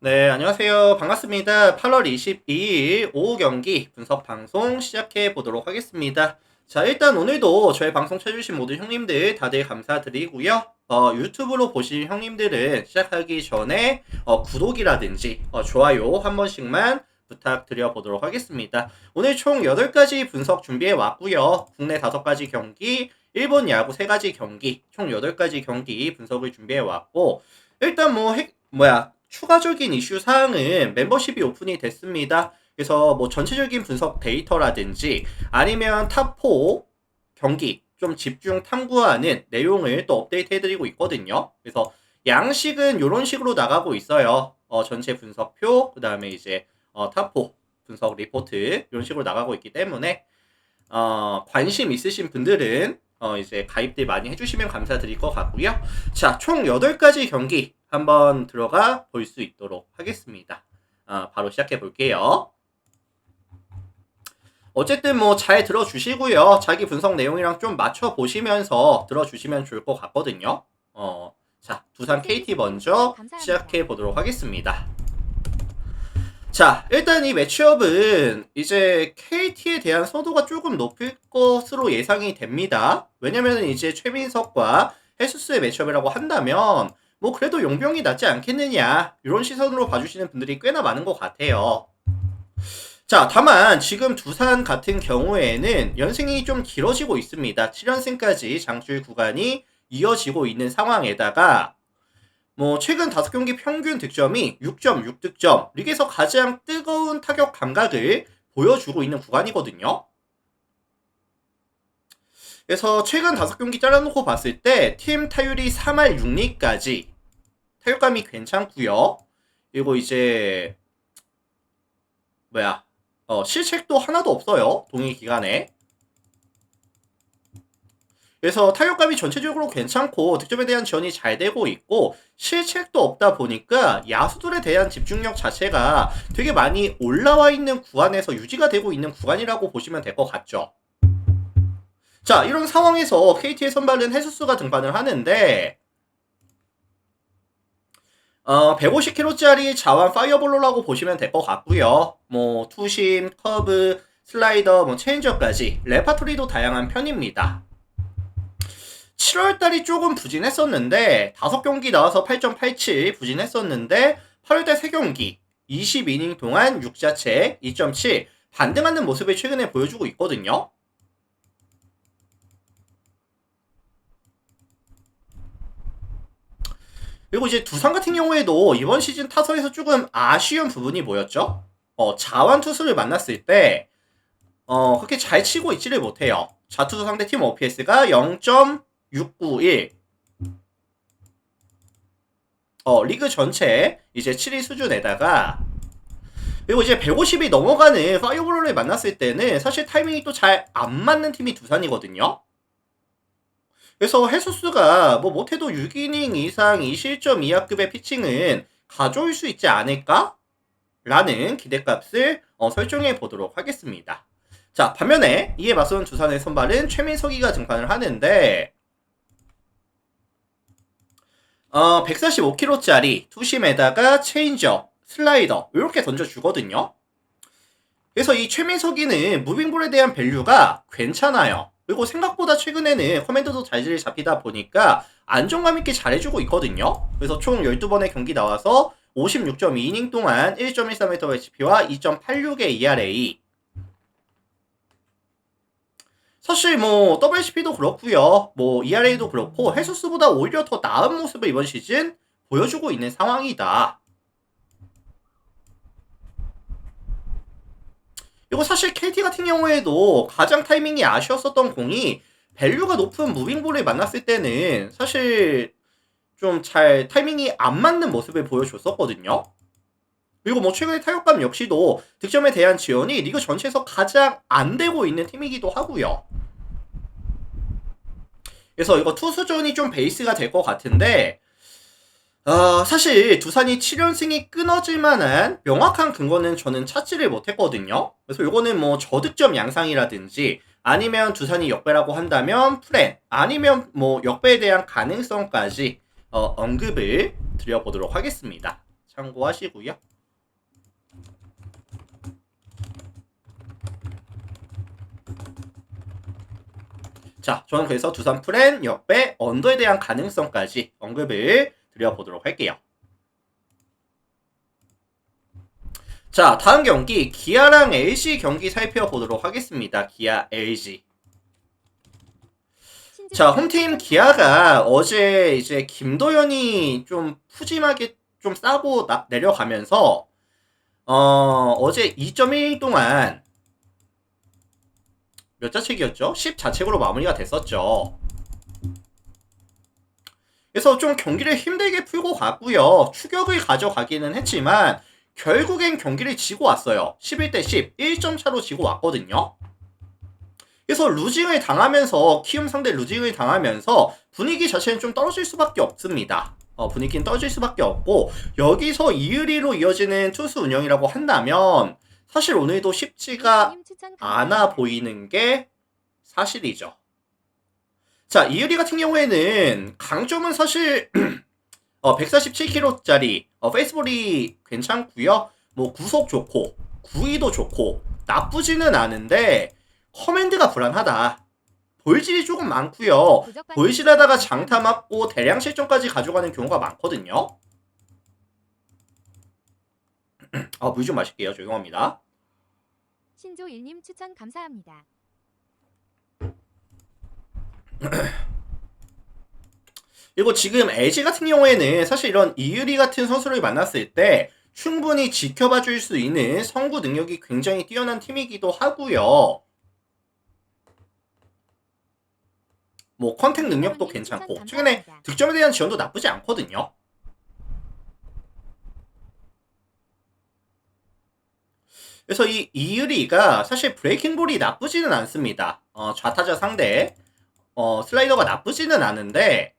네, 안녕하세요. 반갑습니다. 8월 22일 오후 경기 분석 방송 시작해 보도록 하겠습니다. 자, 일단 오늘도 저희 방송 쳐주신 모든 형님들 다들 감사드리고요. 유튜브로 보신 형님들은 시작하기 전에 구독이라든지 좋아요 한 번씩만 부탁드려 보도록 하겠습니다. 오늘 총 8가지 분석 준비해 왔고요. 국내 5가지 경기, 일본 야구 3가지 경기, 총 8가지 경기 분석을 준비해 왔고, 일단 추가적인 이슈 사항은 멤버십이 오픈이 됐습니다. 그래서 뭐 전체적인 분석 데이터라든지 아니면 탑4 경기 좀 집중 탐구하는 내용을 또 업데이트 해드리고 있거든요. 그래서 양식은 이런 식으로 나가고 있어요. 전체 분석표, 그 다음에 이제 탑4 분석 리포트 이런 식으로 나가고 있기 때문에 관심 있으신 분들은 이제 가입들 많이 해주시면 감사드릴 것 같고요. 자, 총 8가지 경기 한번 들어가 볼 수 있도록 하겠습니다. 바로 시작해 볼게요. 어쨌든 뭐 잘 들어주시고요. 자기 분석 내용이랑 좀 맞춰 보시면서 들어주시면 좋을 것 같거든요. 자, 두산 KT 먼저 시작해 보도록 하겠습니다. 자, 일단 이 매치업은 이제 KT에 대한 선호가 조금 높을 것으로 예상이 됩니다. 왜냐면 이제 최민석과 헤수스의 매치업이라고 한다면 뭐 그래도 용병이 낫지 않겠느냐 이런 시선으로 봐주시는 분들이 꽤나 많은 것 같아요. 자, 다만 지금 두산 같은 경우에는 연승이 좀 길어지고 있습니다. 7연승까지 장출 구간이 이어지고 있는 상황에다가 뭐 최근 5경기 평균 득점이 6.6득점, 리그에서 가장 뜨거운 타격 감각을 보여주고 있는 구간이거든요. 그래서 최근 5경기 잘라놓고 봤을 때 팀 타율이 3할 6리까지 타격감이 괜찮고요. 그리고 이제 실책도 하나도 없어요. 동일 기간에. 그래서 타격감이 전체적으로 괜찮고 득점에 대한 지원이 잘 되고 있고 실책도 없다 보니까 야수들에 대한 집중력 자체가 되게 많이 올라와 있는 구간에서 유지가 되고 있는 구간이라고 보시면 될 것 같죠. 자, 이런 상황에서 KT의 선발은 헤수스가 등판을 하는데 150km짜리 자완 파이어볼로라고 보시면 될 것 같고요. 뭐 투심, 커브, 슬라이더, 뭐 체인저까지 레파토리도 다양한 편입니다. 7월달이 조금 부진했었는데 5경기 나와서 8.87 부진했었는데 8월달 3경기 20이닝 동안 6자책 2.7 반등하는 모습을 최근에 보여주고 있거든요. 그리고 이제 두산 같은 경우에도 이번 시즌 타선에서 조금 아쉬운 부분이 뭐였죠? 자완 투수를 만났을 때 그렇게 잘 치고 있지를 못해요. 좌투수 상대 팀 OPS가 0.691. 리그 전체 이제 7위 수준에다가 그리고 이제 150이 넘어가는 파이어볼로를 만났을 때는 사실 타이밍이 또 잘 안 맞는 팀이 두산이거든요. 그래서 헤수스가 뭐 못해도 6이닝 이상 2실점 이하급의 피칭은 가져올 수 있지 않을까? 라는 기대값을 설정해 보도록 하겠습니다. 자, 반면에 이에 맞서는 두산의 선발은 최민석이가 등판을 하는데 145km짜리 투심에다가 체인저, 슬라이더 이렇게 던져주거든요. 그래서 이 최민석이는 무빙볼에 대한 밸류가 괜찮아요. 그리고 생각보다 최근에는 커맨드도 잘 잡히다 보니까 안정감 있게 잘해주고 있거든요. 그래서 총 12번의 경기 나와서 56.2이닝 동안 1.13m HP와 2.86의 ERA. 사실 뭐 WHP도 그렇고요. 뭐 ERA도 그렇고 헤수스보다 오히려 더 나은 모습을 이번 시즌 보여주고 있는 상황이다. 그리고 사실 KT 같은 경우에도 가장 타이밍이 아쉬웠었던 공이 밸류가 높은 무빙볼을 만났을 때는 사실 좀 잘 타이밍이 안 맞는 모습을 보여줬었거든요. 그리고 뭐 최근에 타격감 역시도 득점에 대한 지원이 리그 전체에서 가장 안 되고 있는 팀이기도 하고요. 그래서 이거 투수전이 좀 베이스가 될 것 같은데 사실 두산이 7연승이 끊어질 만한 명확한 근거는 저는 찾지를 못했거든요. 그래서 이거는 뭐 저득점 양상이라든지 아니면 두산이 역배라고 한다면 플랜 아니면 뭐 역배에 대한 가능성까지 언급을 드려보도록 하겠습니다. 참고하시고요. 자, 저는 그래서 두산 프렌 역배 언더에 대한 가능성까지 언급을 드려보도록 할게요. 자, 다음 경기 기아랑 LG 경기 살펴보도록 하겠습니다. 기아 LG. 자, 홈팀 기아가 어제 이제 김도현이 좀 푸짐하게 좀 싸고 내려가면서 어제 2.1 동안 몇 자책이었죠? 10자책으로 마무리가 됐었죠. 그래서 좀 경기를 힘들게 풀고 갔고요. 추격을 가져가기는 했지만 결국엔 경기를 지고 왔어요. 11대 10, 1점 차로 지고 왔거든요. 그래서 루징을 당하면서 키움 상대 루징을 당하면서 분위기 자체는 좀 떨어질 수밖에 없습니다. 분위기는 떨어질 수밖에 없고 여기서 이의리로 이어지는 투수 운영이라고 한다면 사실 오늘도 쉽지가 않아 보이는 게 사실이죠. 자, 이의리 같은 경우에는 강점은 사실 147kg짜리 페이스볼이 괜찮고요. 뭐 구속 좋고 구위도 좋고 나쁘지는 않은데 커맨드가 불안하다. 볼질이 조금 많고요. 볼질하다가 장타 맞고 대량 실점까지 가져가는 경우가 많거든요. 물 좀 마실게요. 죄송합니다. 신조일님 추천 감사합니다. 그리고 지금 LG 같은 경우에는 사실 이런 이유리 같은 선수를 만났을 때 충분히 지켜봐 줄 수 있는 선구 능력이 굉장히 뛰어난 팀이기도 하고요. 뭐 컨택 능력도 괜찮고 최근에 득점에 대한 지원도 나쁘지 않거든요. 그래서 이 이유리가 사실 브레이킹볼이 나쁘지는 않습니다. 좌타자 상대 슬라이더가 나쁘지는 않은데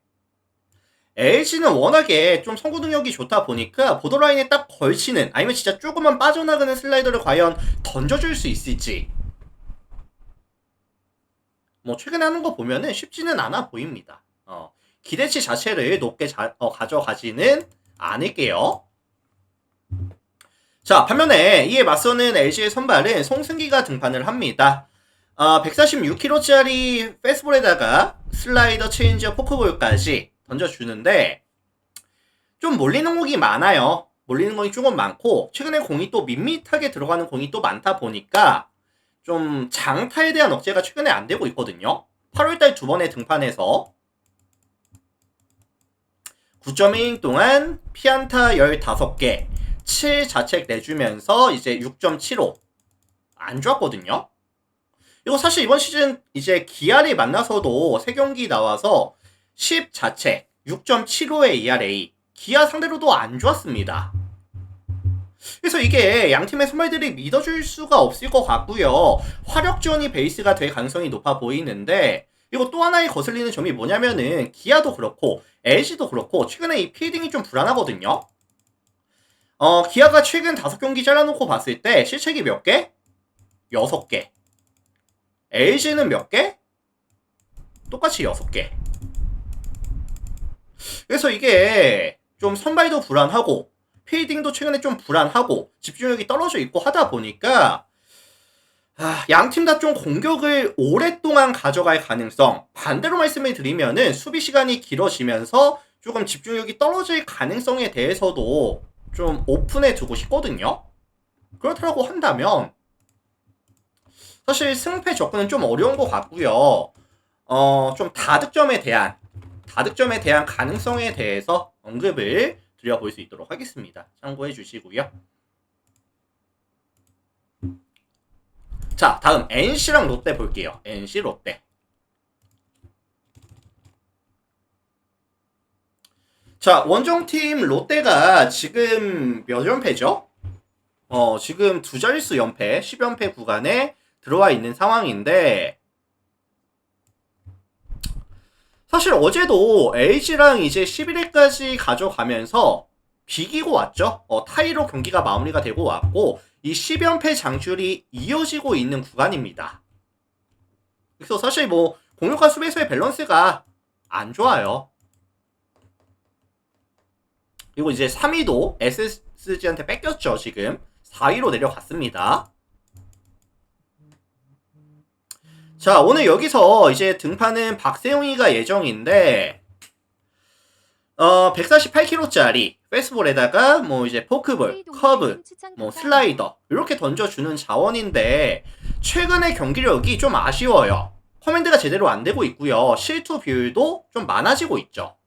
LG는 워낙에 좀 선구 능력이 좋다 보니까 보더라인에 딱 걸치는 아니면 진짜 조금만 빠져나가는 슬라이더를 과연 던져줄 수 있을지 뭐 최근에 하는 거 보면은 쉽지는 않아 보입니다. 기대치 자체를 높게 가져가지는 않을게요. 자, 반면에 이에 맞서는 LG의 선발은 송승기가 등판을 합니다. 146kg짜리 패스볼에다가 슬라이더, 체인지어, 포크볼까지 던져주는데 좀 몰리는 공이 많아요. 몰리는 공이 조금 많고 최근에 공이 또 밋밋하게 들어가는 공이 또 많다 보니까 좀 장타에 대한 억제가 최근에 안 되고 있거든요. 8월달 2번에 등판해서 9.1인 동안 피안타 15개 7자책 내주면서 이제 6.75 안 좋았거든요. 이거 사실 이번 시즌 이제 기아를 만나서도 3경기 나와서 10자책 6.75의 ERA 기아 상대로도 안 좋았습니다. 그래서 이게 양팀의 선발들이 믿어줄 수가 없을 것 같고요. 화력 지원이 베이스가 될 가능성이 높아 보이는데 이거 또 하나의 거슬리는 점이 뭐냐면은 기아도 그렇고 LG도 그렇고 최근에 이 필딩이 좀 불안하거든요. 기아가 최근 5경기 잘라놓고 봤을 때 실책이 몇 개? 6개. LG는 몇 개? 똑같이 6개. 그래서 이게 좀 선발도 불안하고 필딩도 최근에 좀 불안하고 집중력이 떨어져 있고 하다 보니까 양팀 다 좀 공격을 오랫동안 가져갈 가능성 반대로 말씀을 드리면은 수비 시간이 길어지면서 조금 집중력이 떨어질 가능성에 대해서도 좀 오픈해 두고 싶거든요. 그렇다고 한다면 사실 승패 접근은 좀 어려운 것 같고요. 좀 다득점에 대한 가능성에 대해서 언급을 드려볼 수 있도록 하겠습니다. 참고해 주시고요. 자, 다음 NC랑 롯데 볼게요. NC 롯데. 자, 원정팀 롯데가 지금 몇 연패죠? 지금 두 자릿수 연패, 10연패 구간에 들어와 있는 상황인데 사실 어제도 LG랑 이제 11회까지 가져가면서 비기고 왔죠. 타이로 경기가 마무리가 되고 왔고 이 10연패 장줄이 이어지고 있는 구간입니다. 그래서 사실 뭐 공격과 수비수의 밸런스가 안 좋아요. 그리고 이제 3위도 SSG한테 뺏겼죠. 지금 4위로 내려갔습니다. 자, 오늘 여기서 이제 등판은 박세웅이가 예정인데 148kg짜리 페스볼에다가 뭐 이제 포크볼, 커브, 뭐 슬라이더 이렇게 던져주는 자원인데 최근에 경기력이 좀 아쉬워요. 커맨드가 제대로 안 되고 있고요. 실투 비율도 좀 많아지고 있죠.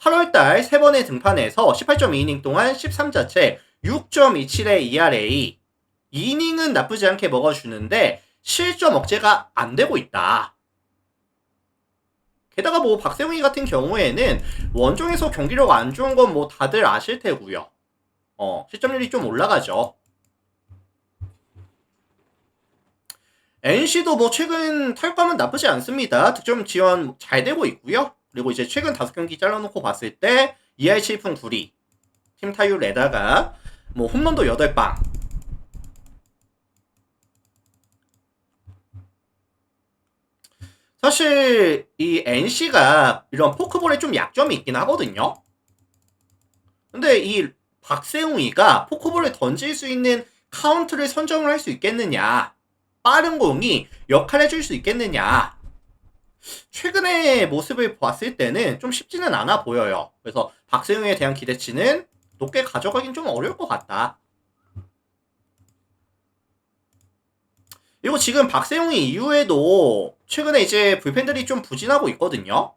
8월달 3번의 등판에서 18.2이닝 동안 13자책 6.27의 ERA 2이닝은 나쁘지 않게 먹어주는데 실점 억제가 안 되고 있다. 게다가 뭐 박세웅이 같은 경우에는 원종에서 경기력 안 좋은 건 뭐 다들 아실 테고요. 실점률이 좀 올라가죠. NC도 뭐 최근 타격감은 나쁘지 않습니다. 득점 지원 잘 되고 있고요. 그리고 이제 최근 5경기 잘라놓고 봤을 때 ER 7푼 9리, 팀 타율에다가 뭐 홈런도 8방. 사실 이 NC가 이런 포크볼에 좀 약점이 있긴 하거든요. 근데 이 박세웅이가 포크볼을 던질 수 있는 카운트를 선정을 할 수 있겠느냐, 빠른 공이 역할을 해줄 수 있겠느냐, 최근의 모습을 봤을 때는 좀 쉽지는 않아 보여요. 그래서 박세웅에 대한 기대치는 높게 가져가긴 좀 어려울 것 같다. 그리고 지금 박세웅이 이후에도 최근에 이제 불펜들이 좀 부진하고 있거든요.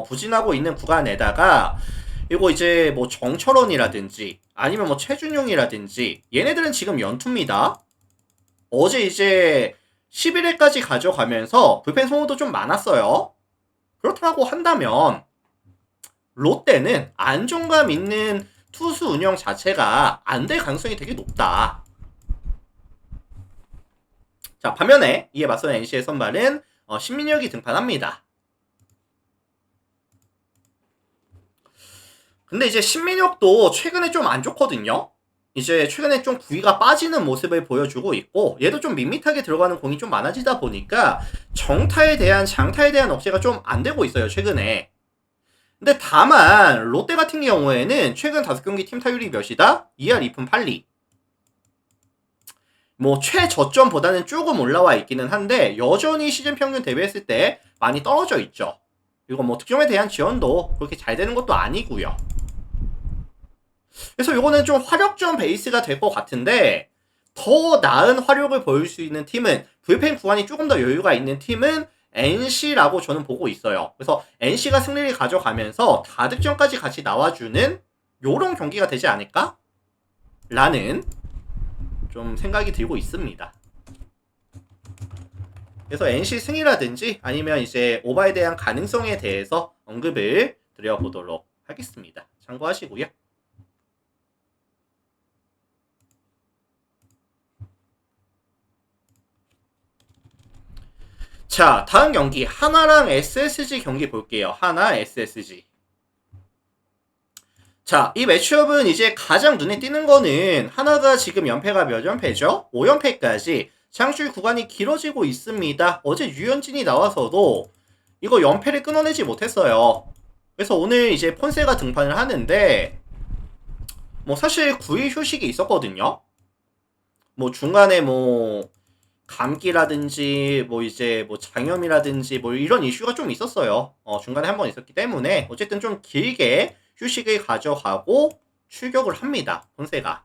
부진하고 있는 구간에다가 그리고 이제 뭐 정철원이라든지 아니면 뭐 최준용이라든지 얘네들은 지금 연투입니다. 어제 이제 11회까지 가져가면서 불펜 소모도 좀 많았어요. 그렇다고 한다면 롯데는 안정감 있는 투수 운영 자체가 안 될 가능성이 되게 높다. 자, 반면에 이에 맞선 NC의 선발은 신민혁이 등판합니다. 근데 이제 신민혁도 최근에 좀 안 좋거든요. 이제 최근에 좀 구위가 빠지는 모습을 보여주고 있고 얘도 좀 밋밋하게 들어가는 공이 좀 많아지다 보니까 장타에 대한 억제가 좀 안 되고 있어요, 최근에. 근데 다만 롯데 같은 경우에는 최근 5경기 팀 타율이 몇이다? 2할 2푼 8리. 뭐 최저점보다는 조금 올라와 있기는 한데 여전히 시즌 평균 대비했을 때 많이 떨어져 있죠. 그리고 뭐 득점에 대한 지원도 그렇게 잘 되는 것도 아니고요. 그래서 이거는 좀 화력점 베이스가 될 것 같은데 더 나은 화력을 보일 수 있는 팀은 불펜 구간이 조금 더 여유가 있는 팀은 NC라고 저는 보고 있어요. 그래서 NC가 승리를 가져가면서 다득점까지 같이 나와주는 요런 경기가 되지 않을까? 라는 좀 생각이 들고 있습니다. 그래서 NC 승이라든지 아니면 이제 오바에 대한 가능성에 대해서 언급을 드려보도록 하겠습니다. 참고하시고요. 자, 다음 경기 하나랑 SSG 경기 볼게요. 하나 SSG. 자, 이 매치업은 이제 가장 눈에 띄는 거는 하나가 지금 연패가 몇 연패죠? 5연패까지 장출 구간이 길어지고 있습니다. 어제 유현진이 나와서도 이거 연패를 끊어내지 못했어요. 그래서 오늘 이제 폰세가 등판을 하는데 뭐 사실 9일 휴식이 있었거든요. 뭐 중간에 뭐 감기라든지 뭐 이제 뭐 장염이라든지 뭐 이런 이슈가 좀 있었어요. 중간에 한번 있었기 때문에 어쨌든 좀 길게 휴식을 가져가고 출격을 합니다. 폰세가.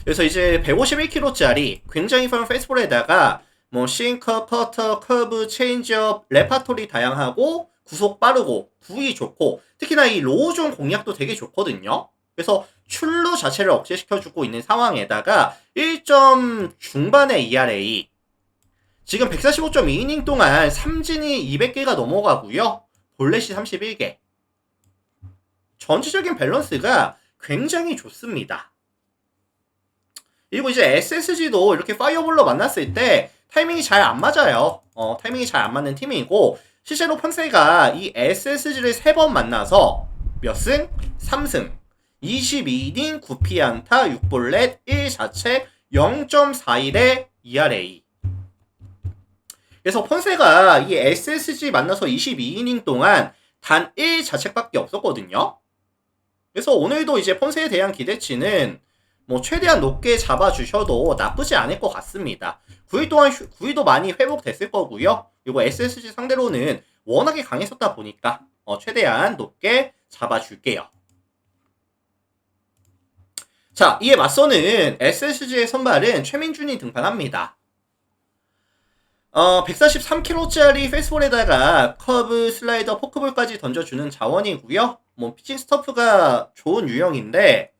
그래서 이제 151kg짜리 굉장히 빠른 페이스볼에다가 뭐 싱커, 퍼터, 커브, 체인지업, 레파토리 다양하고 구속 빠르고 구위 좋고 특히나 이 로우존 공략도 되게 좋거든요. 그래서 출루 자체를 억제시켜주고 있는 상황에다가 1점 중반의 ERA 지금 145.2이닝 동안 삼진이 200개가 넘어가고요. 볼넷이 31개. 전체적인 밸런스가 굉장히 좋습니다. 그리고 이제 SSG도 이렇게 파이어볼로 만났을 때 타이밍이 잘 안 맞아요. 타이밍이 잘 안 맞는 팀이고 실제로 폰세가 이 SSG를 3번 만나서 몇 승? 3승. 22이닝 9피안타 6볼넷 1자책 0.41의 ERA. 그래서 폰세가 이 SSG 만나서 22이닝 동안 단 1자책밖에 없었거든요. 그래서 오늘도 이제 폰세에 대한 기대치는 뭐 최대한 높게 잡아주셔도 나쁘지 않을 것 같습니다. 9일 동안 9일도 많이 회복됐을 거고요. 그리고 SSG 상대로는 워낙에 강했었다 보니까 최대한 높게 잡아줄게요. 자, 이에 맞서는 SSG의 선발은 최민준이 등판합니다. 143kg짜리 페이스볼에다가 커브, 슬라이더, 포크볼까지 던져주는 자원이고요. 뭐 피칭 스터프가 좋은 유형인데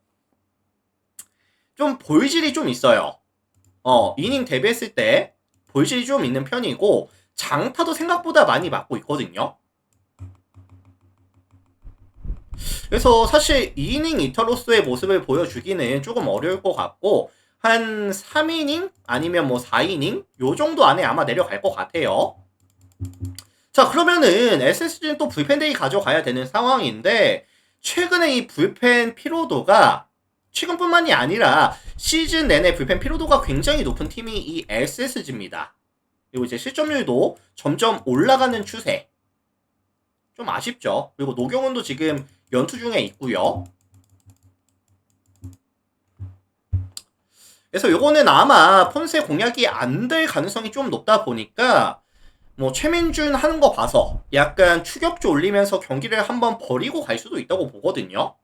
좀 볼질이 좀 있어요. 이닝 데뷔했을 때 볼질이 좀 있는 편이고 장타도 생각보다 많이 맞고 있거든요. 그래서 사실 2이닝 이터로서의 모습을 보여주기는 조금 어려울 것 같고 한 3이닝 아니면 뭐 4이닝 요 정도 안에 아마 내려갈 것 같아요. 자, 그러면은 SSG는 또 불펜데이 가져가야 되는 상황인데 최근에 이 불펜 피로도가 최근뿐만이 아니라 시즌 내내 불펜 피로도가 굉장히 높은 팀이 이 SSG입니다. 그리고 이제 실점률도 점점 올라가는 추세. 좀 아쉽죠. 그리고 노경훈도 지금 연투 중에 있고요. 그래서 요거는 아마 폰세 공략이 안 될 가능성이 좀 높다 보니까 뭐 최민준 하는 거 봐서 약간 추격조 올리면서 경기를 한번 버리고 갈 수도 있다고 보거든요.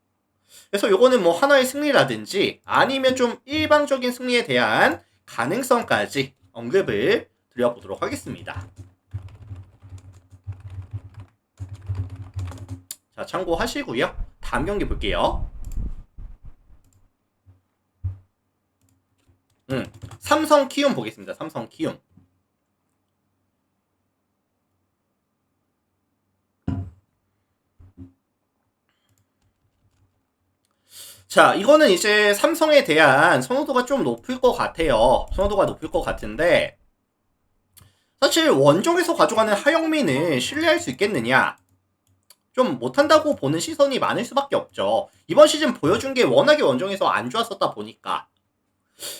그래서 요거는 뭐 하나의 승리라든지 아니면 좀 일방적인 승리에 대한 가능성까지 언급을 드려보도록 하겠습니다. 자, 참고하시고요. 다음 경기 볼게요. 삼성 키움 보겠습니다. 삼성 키움. 자, 이거는 이제 삼성에 대한 선호도가 좀 높을 것 같아요. 선호도가 높을 것 같은데 사실 원정에서 가져가는 하영민을 신뢰할 수 있겠느냐? 좀 못한다고 보는 시선이 많을 수밖에 없죠. 이번 시즌 보여준 게 워낙에 원정에서 안 좋았었다 보니까.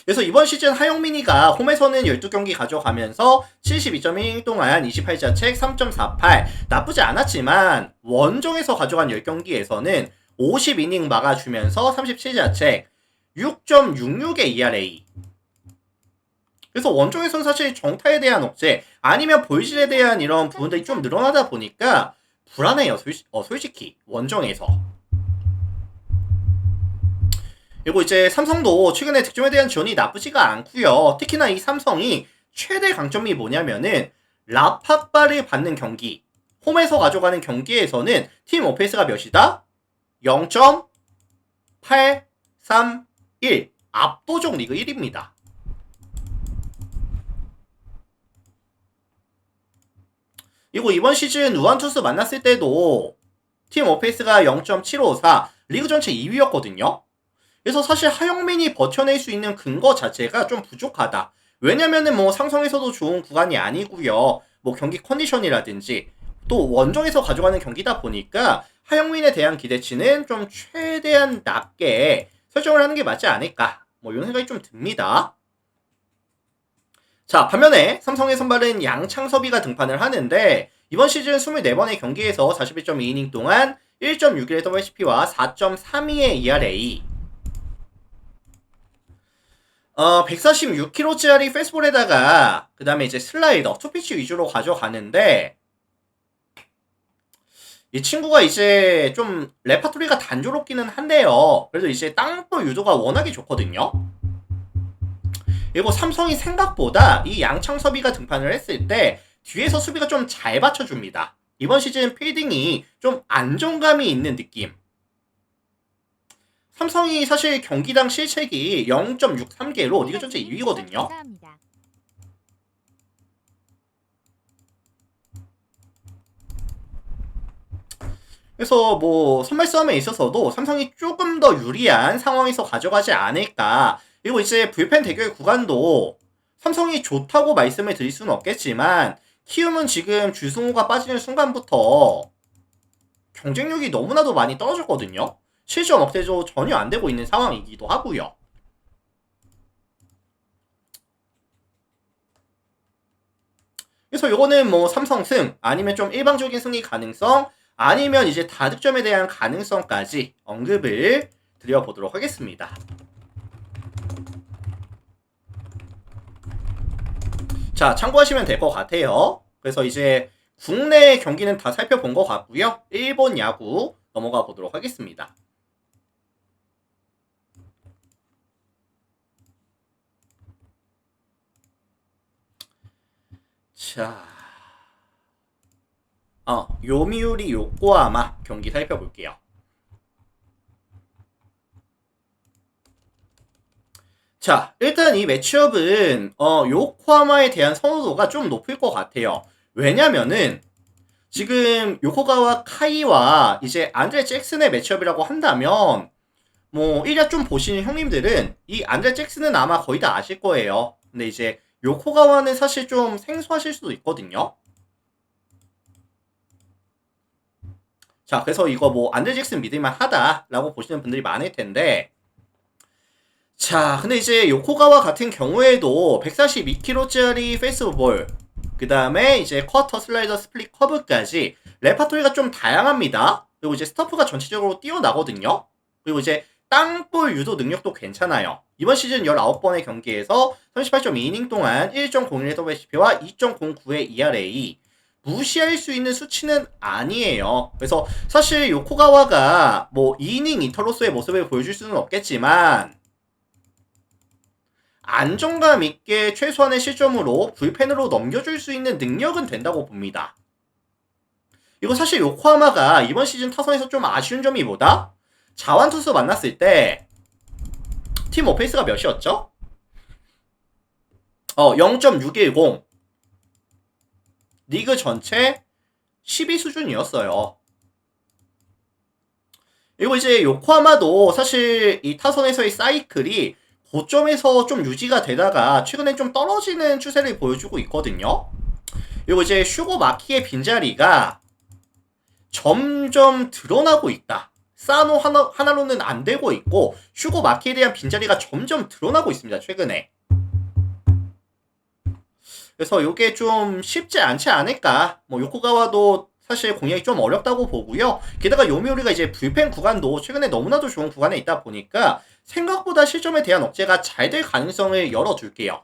그래서 이번 시즌 하영민이가 홈에서는 12경기 가져가면서 72.1이닝 동안 28자책 3.48 나쁘지 않았지만 원정에서 가져간 10경기에서는 50이닝 막아주면서 37자책 6.66의 ERA. 그래서 원정에서는 사실 정타에 대한 억제 아니면 볼질에 대한 이런 부분들이 좀 늘어나다 보니까 불안해요. 솔직히 원정에서. 그리고 이제 삼성도 최근에 득점에 대한 지원이 나쁘지가 않고요. 특히나 이 삼성이 최대 강점이 뭐냐면은 라팍바를 받는 경기, 홈에서 가져가는 경기에서는 팀 오페이스가 몇이다? 0.831 압도적 리그 1위입니다. 그리고 이번 시즌 우한 투수 만났을 때도 팀 오페이스가 0.754 리그 전체 2위였거든요. 그래서 사실 하영민이 버텨낼 수 있는 근거 자체가 좀 부족하다. 왜냐면은 뭐 상성에서도 좋은 구간이 아니고요. 뭐 경기 컨디션이라든지 또 원정에서 가져가는 경기다 보니까 하영민에 대한 기대치는 좀 최대한 낮게 설정을 하는 게 맞지 않을까. 뭐 이런 생각이 좀 듭니다. 자, 반면에 삼성의 선발은 양창섭이가 등판을 하는데 이번 시즌 24번의 경기에서 41.2이닝 동안 1.61의 WHP와 4.32의 ERA 146kg짜리 페이스볼에다가 그 다음에 이제 슬라이더, 투피치 위주로 가져가는데 이 친구가 이제 좀 레파토리가 단조롭기는 한데요. 그래도 이제 땅볼 유도가 워낙에 좋거든요. 그리고 삼성이 생각보다 이 양창섭이가 등판을 했을 때 뒤에서 수비가 좀 잘 받쳐줍니다. 이번 시즌 필딩이 좀 안정감이 있는 느낌. 삼성이 사실 경기당 실책이 0.63개로 리그 전체 2위거든요. 그래서 뭐 선발 싸움에 있어서도 삼성이 조금 더 유리한 상황에서 가져가지 않을까. 그리고 이제 불펜 대결 구간도 삼성이 좋다고 말씀을 드릴 수는 없겠지만 키움은 지금 주승우가 빠지는 순간부터 경쟁력이 너무나도 많이 떨어졌거든요. 실점 억제도 전혀 안 되고 있는 상황이기도 하고요. 그래서 요거는 뭐 삼성 승 아니면 좀 일방적인 승리 가능성 아니면 이제 다득점에 대한 가능성까지 언급을 드려보도록 하겠습니다. 자, 참고하시면 될 것 같아요. 그래서 이제 국내 경기는 다 살펴본 것 같고요. 일본 야구 넘어가 보도록 하겠습니다. 자, 요미우리 요코하마 경기 살펴볼게요. 자, 일단 이 매치업은 요코하마에 대한 선호도가 좀 높을 것 같아요. 왜냐면은 지금 요코가와 카이와 이제 안드레 잭슨의 매치업이라고 한다면 뭐 1화 좀 보시는 형님들은 이 안드레 잭슨은 아마 거의 다 아실 거예요. 근데 이제 요코가와는 사실 좀 생소하실 수도 있거든요. 자, 그래서 이거 뭐 안드레 잭슨 믿을만 하다라고 보시는 분들이 많을 텐데, 자, 근데 이제 요코가와 같은 경우에도 142kg짜리 페이스볼, 그 다음에 이제 쿼터 슬라이더 스플릿 커브까지 레파토리가 좀 다양합니다. 그리고 이제 스터프가 전체적으로 뛰어나거든요. 그리고 이제 땅볼 유도 능력도 괜찮아요. 이번 시즌 19번의 경기에서 38.2이닝 동안 1.01의 WHP와 2.09의 ERA, 무시할 수 있는 수치는 아니에요. 그래서 사실 요코가와가 뭐 2이닝 이터로서의 모습을 보여줄 수는 없겠지만 안정감 있게 최소한의 실점으로 불펜으로 넘겨줄 수 있는 능력은 된다고 봅니다. 이거 사실 요코하마가 이번 시즌 타선에서 좀 아쉬운 점이 뭐다? 자완투수 만났을 때 팀 오페이스가 몇이었죠? 0.610. 리그 전체 10위 수준이었어요. 그리고 이제 요코하마도 사실 이 타선에서의 사이클이 고점에서 좀 유지가 되다가 최근에 좀 떨어지는 추세를 보여주고 있거든요. 그리고 이제 슈고 마키의 빈자리가 점점 드러나고 있다. 사노 하나로는 안 되고 있고 슈고 마키에 대한 빈자리가 점점 드러나고 있습니다. 최근에. 그래서 이게 좀 쉽지 않지 않을까. 뭐 요코가와도 사실 공략이 좀 어렵다고 보고요. 게다가 요미우리가 이제 불펜 구간도 최근에 너무나도 좋은 구간에 있다 보니까 생각보다 실점에 대한 억제가 잘 될 가능성을 열어둘게요.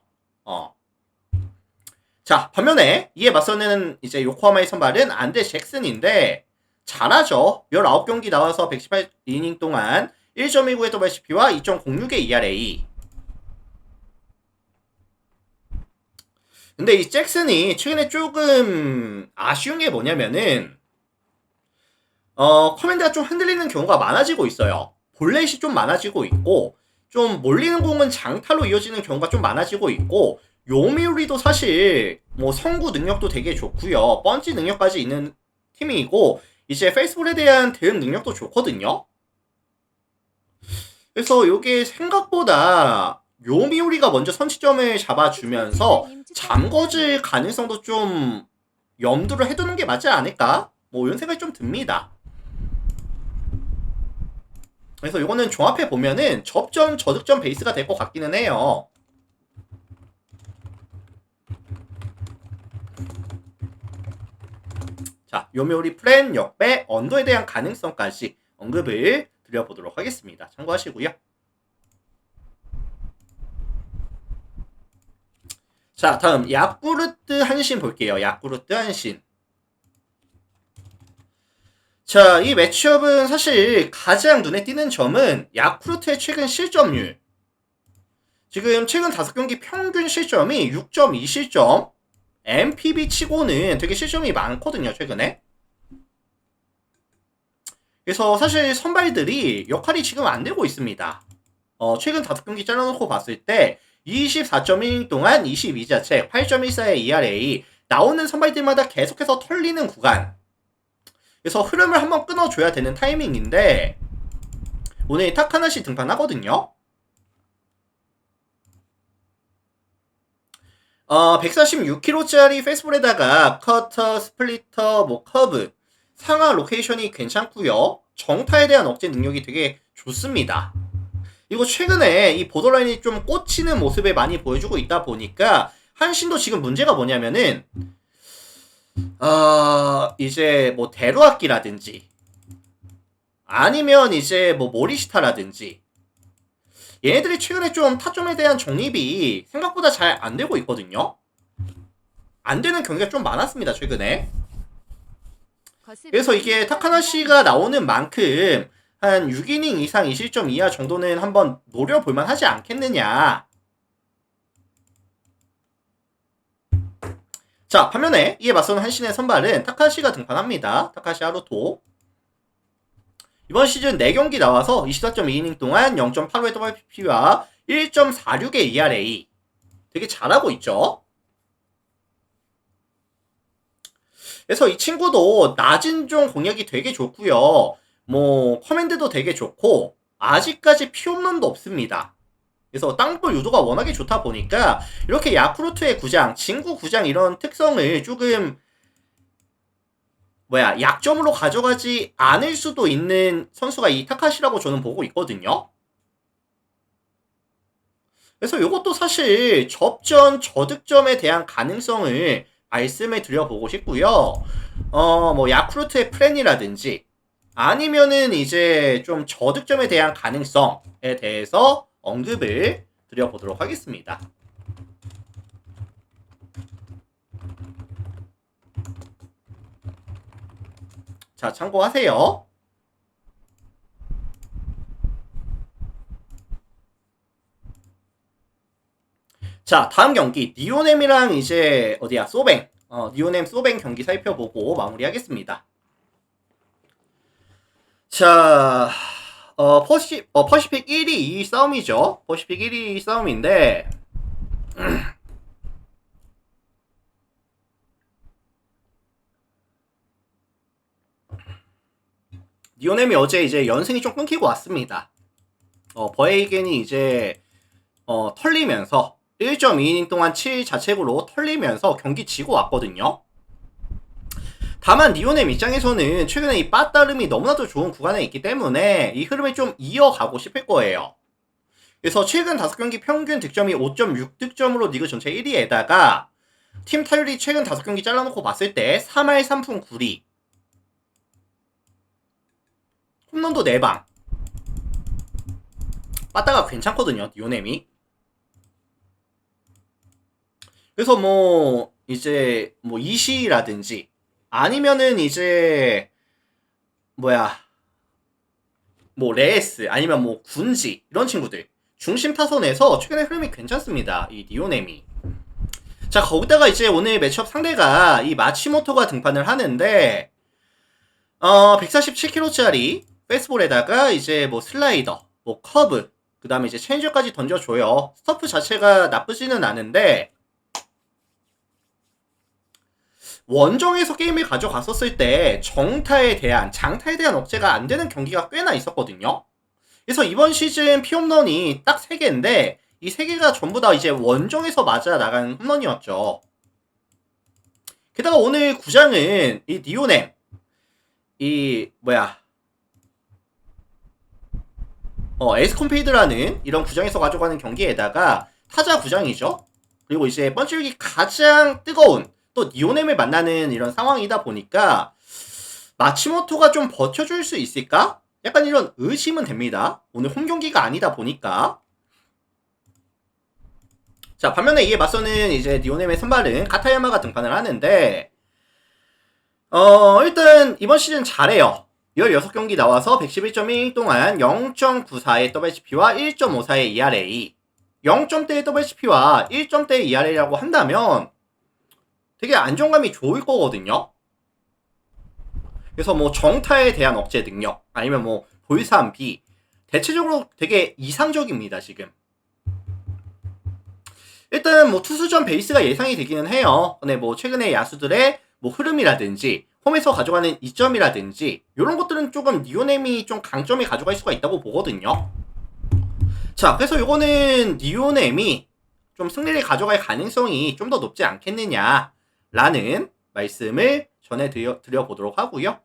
자, 반면에 이에 맞서는 이제 요코하마의 선발은 안드레 잭슨인데 잘하죠. 19경기 나와서 118이닝 동안 1.19의 WHP와 2.06의 ERA. 근데 이 잭슨이 최근에 조금 아쉬운 게 뭐냐면은 커맨드가 좀 흔들리는 경우가 많아지고 있어요. 볼넷이 좀 많아지고 있고 좀 몰리는 공은 장타로 이어지는 경우가 좀 많아지고 있고 요미우리도 사실 뭐 성구 능력도 되게 좋고요. 펀치 능력까지 있는 팀이고 이제 페이스볼에 대한 대응 능력도 좋거든요. 그래서 이게 생각보다 요미우리가 먼저 선취점을 잡아주면서 잠궈질 가능성도 좀 염두를 해두는 게 맞지 않을까? 뭐 이런 생각이 좀 듭니다. 그래서 이거는 종합해 보면은 접점 저득점 베이스가 될 것 같기는 해요. 자, 요미우리 플랜 역배 언더에 대한 가능성까지 언급을 드려보도록 하겠습니다. 참고하시고요. 자, 다음 야쿠르트 한신 볼게요. 야쿠르트 한신. 자, 이 매치업은 사실 가장 눈에 띄는 점은 야쿠르트의 최근 실점률. 지금 최근 5경기 평균 실점이 6.2실점. MPB 치고는 되게 실점이 많거든요, 최근에. 그래서 사실 선발들이 역할이 지금 안 되고 있습니다. 최근 5경기 잘라놓고 봤을 때 24.1인 동안 22자책, 8.14의 ERA, 나오는 선발들마다 계속해서 털리는 구간. 그래서 흐름을 한번 끊어줘야 되는 타이밍인데 오늘 타카나시 등판하거든요. 146kg짜리 페이스볼에다가 커터, 스플리터, 뭐 커브, 상하 로케이션이 괜찮고요. 정타에 대한 억제 능력이 되게 좋습니다. 그리고 최근에 이 보더라인이 좀 꽂히는 모습을 많이 보여주고 있다 보니까 한신도 지금 문제가 뭐냐면은 이제 뭐 데루아키라든지 아니면 이제 뭐 모리시타라든지 얘네들이 최근에 좀 타점에 대한 정립이 생각보다 잘 안 되고 있거든요. 안 되는 경기가 좀 많았습니다, 최근에. 그래서 이게 타카나시가 나오는 만큼 한 6이닝 이상 2실점 이하 정도는 한번 노려볼만 하지 않겠느냐. 자, 반면에 이에 맞서는 한신의 선발은 타카시가 등판합니다. 타카시 하루토. 이번 시즌 4경기 나와서 24.2이닝 동안 0.85의 WPP와 1.46의 ERA. 되게 잘하고 있죠. 그래서 이 친구도 낮은 종 공략이 되게 좋고요. 뭐 커맨드도 되게 좋고 아직까지 피홈런도 없습니다. 그래서 땅볼 유도가 워낙에 좋다 보니까 이렇게 야쿠르트의 구장, 진구 구장 이런 특성을 조금 약점으로 가져가지 않을 수도 있는 선수가 이 타카시라고 저는 보고 있거든요. 그래서 이것도 사실 접전 저득점에 대한 가능성을 말씀을 드려보고 싶고요. 뭐 야쿠르트의 플랜이라든지 아니면은 이제 좀 저득점에 대한 가능성에 대해서 언급을 드려보도록 하겠습니다. 자, 참고하세요. 자, 다음 경기 니오넴이랑 이제 어디야 소뱅 니오넴 소뱅 경기 살펴보고 마무리하겠습니다. 자, 퍼시픽 1위 2위 싸움이죠. 퍼시픽 1위 싸움인데 니오넴이 어제 이제 연승이 좀 끊기고 왔습니다. 버에이겐이 이제 털리면서 1.2이닝 동안 7자책으로 털리면서 경기 지고 왔거든요. 다만 니오넴 입장에서는 최근에 이 빠따름이 너무나도 좋은 구간에 있기 때문에 이 흐름을 좀 이어가고 싶을 거예요. 그래서 최근 5경기 평균 득점이 5.6득점으로 리그 전체 1위에다가 팀 타율이 최근 5경기 잘라놓고 봤을 때 3할 3푼 9리 홈런도 4방 빠따가 괜찮거든요, 니오넴이. 그래서 뭐 이제 뭐 이시라든지 아니면은 이제 뭐 레에스 아니면 뭐 군지 이런 친구들 중심 타선에서 최근에 흐름이 괜찮습니다, 이 니오넴이. 자, 거기다가 이제 오늘 매치업 상대가 이 마치모토가 등판을 하는데 147kg짜리 페이스볼에다가 이제 뭐 슬라이더, 뭐 커브, 그 다음에 이제 체인저까지 던져줘요. 스터프 자체가 나쁘지는 않은데 원정에서 게임을 가져갔었을 때 장타에 대한 억제가 안 되는 경기가 꽤나 있었거든요. 그래서 이번 시즌 피홈런이 딱 3개인데 이 3개가 전부 다 이제 원정에서 맞아 나간 홈런이었죠. 게다가 오늘 구장은 이 니오넴 에스컴페이드라는 이런 구장에서 가져가는 경기에다가 타자 구장이죠. 그리고 이제 번칠기 가장 뜨거운 또 니오넴을 만나는 이런 상황이다 보니까 마치모토가 좀 버텨줄 수 있을까? 약간 이런 의심은 됩니다. 오늘 홈 경기가 아니다 보니까. 자, 반면에 이에 맞서는 이제 니오넴의 선발은 카타야마가 등판을 하는데 일단 이번 시즌 잘해요. 16경기 나와서 111.1 동안 0.94의 WHP와 1.54의 ERA 0점대의 WHP와 1점대의 ERA라고 한다면 되게 안정감이 좋을 거거든요. 그래서 뭐 정타에 대한 억제 능력 아니면 뭐 볼삼비 대체적으로 되게 이상적입니다, 지금. 일단 뭐 투수전 베이스가 예상이 되기는 해요. 근데 뭐 최근에 야수들의 뭐 흐름이라든지 홈에서 가져가는 이점이라든지 이런 것들은 조금 니오넴이 좀 강점이 가져갈 수가 있다고 보거든요. 자, 그래서 요거는 니오넴이 좀 승리를 가져갈 가능성이 좀 더 높지 않겠느냐라는 말씀을 전해드려보도록 하고요.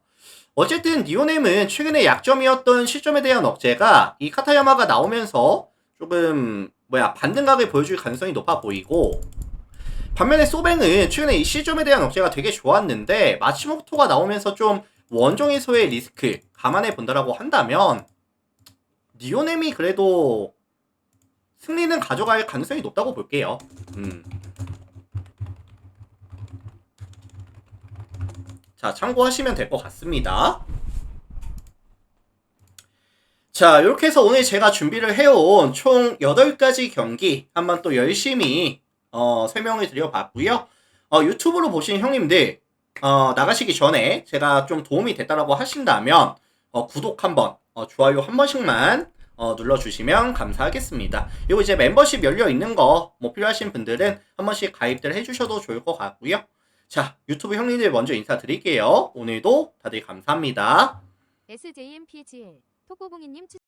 어쨌든 니오넴은 최근에 약점이었던 실점에 대한 억제가 이 카타야마가 나오면서 조금 반등각을 보여줄 가능성이 높아 보이고 반면에 소뱅은 최근에 이 시점에 대한 억제가 되게 좋았는데 마치모토가 나오면서 좀 원정에서의 리스크 감안해 본다라고 한다면 니오넴이 그래도 승리는 가져갈 가능성이 높다고 볼게요. 자, 참고하시면 될 것 같습니다. 자, 이렇게 해서 오늘 제가 준비를 해온 총 8가지 경기 한번 또 열심히 설명을 드려봤고요. 유튜브로 보신 형님들 나가시기 전에 제가 좀 도움이 됐다라고 하신다면 구독 한번, 좋아요 한 번씩만 눌러주시면 감사하겠습니다. 그리고 이제 멤버십 열려 있는 거 뭐 필요하신 분들은 한 번씩 가입들 해주셔도 좋을 것 같고요. 자, 유튜브 형님들 먼저 인사드릴게요. 오늘도 다들 감사합니다. SJMPGL 토고봉이님